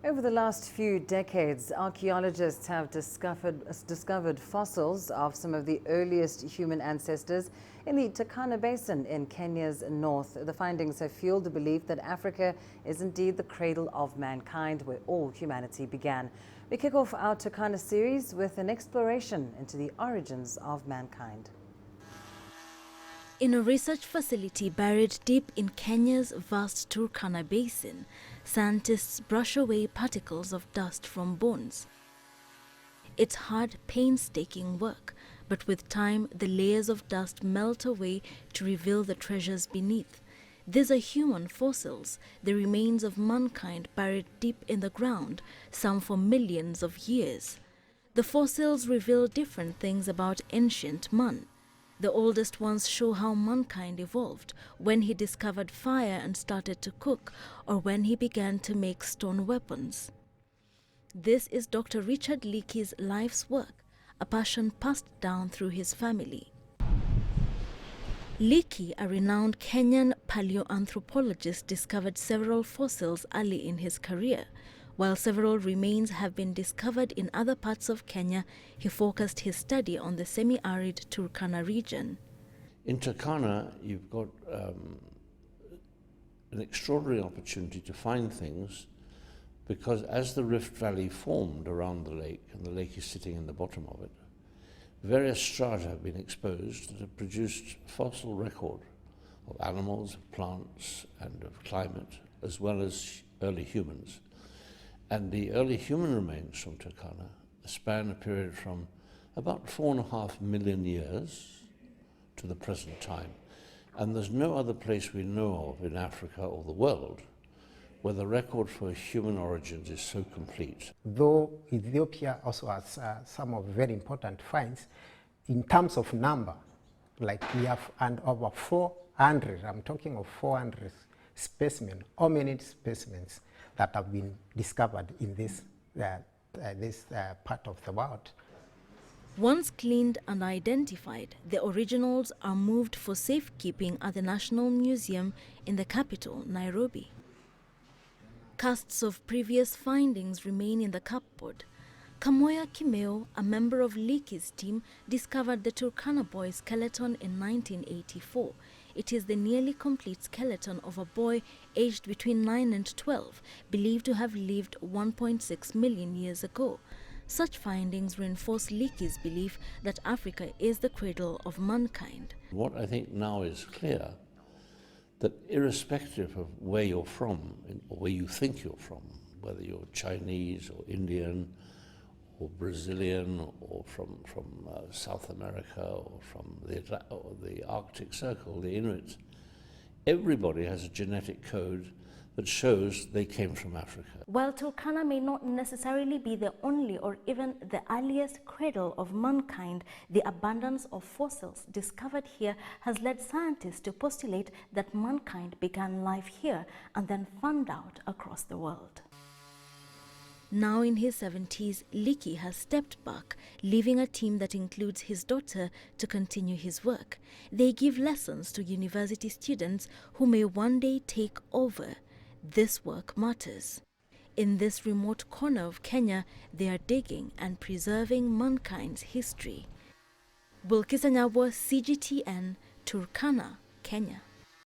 Over the last few decades, archaeologists have discovered fossils of some of the earliest human ancestors in the Turkana Basin in Kenya's north. The findings have fueled the belief that Africa is indeed the cradle of mankind, where all humanity began. We kick off our Turkana series with an exploration into the origins of mankind. In a research facility buried deep in Kenya's vast Turkana Basin, scientists brush away particles of dust from bones. It's hard, painstaking work, but with time, the layers of dust melt away to reveal the treasures beneath. These are human fossils, the remains of mankind buried deep in the ground, some for millions of years. The fossils reveal different things about ancient man. The oldest ones show how mankind evolved, when he discovered fire and started to cook, or when he began to make stone weapons. This is Dr. Richard Leakey's life's work, a passion passed down through his family. Leakey, a renowned Kenyan paleoanthropologist, discovered several fossils early in his career. While several remains have been discovered in other parts of Kenya, he focused his study on the semi-arid Turkana region. In Turkana, you've got an extraordinary opportunity to find things, because as the Rift Valley formed around the lake, and the lake is sitting in the bottom of it, various strata have been exposed that have produced fossil record of animals, of plants, and of climate, as well as early humans. And the early human remains from Turkana span a period from about 4.5 million years to the present time. And there's no other place we know of in Africa or the world where the record for human origins is so complete. Though Ethiopia also has some of very important finds, in terms of number, like we have over 400, I'm talking of 400 specimens, hominid specimens, that have been discovered in this part of the world. Once cleaned and identified, the originals are moved for safekeeping at the National Museum in the capital, Nairobi. Casts of previous findings remain in the cupboard. Kamoya Kimeo, a member of Leakey's team, discovered the Turkana boy skeleton in 1984. It is the nearly complete skeleton of a boy aged between 9 and 12, believed to have lived 1.6 million years ago. Such findings reinforce Leakey's belief that Africa is the cradle of mankind. What I think now is clear, that irrespective of where you're from, or where you think you're from, whether you're Chinese or Indian or Brazilian or from South America or from the Arctic Circle, the Inuit, everybody has a genetic code that shows they came from Africa. While Turkana may not necessarily be the only or even the earliest cradle of mankind, the abundance of fossils discovered here has led scientists to postulate that mankind began life here and then fanned out across the world. Now in his 70s, Leakey has stepped back, leaving a team that includes his daughter to continue his work. They give lessons to university students who may one day take over. This work matters. In this remote corner of Kenya, they are digging and preserving mankind's history. Wilkisanyabwa, CGTN, Turkana, Kenya.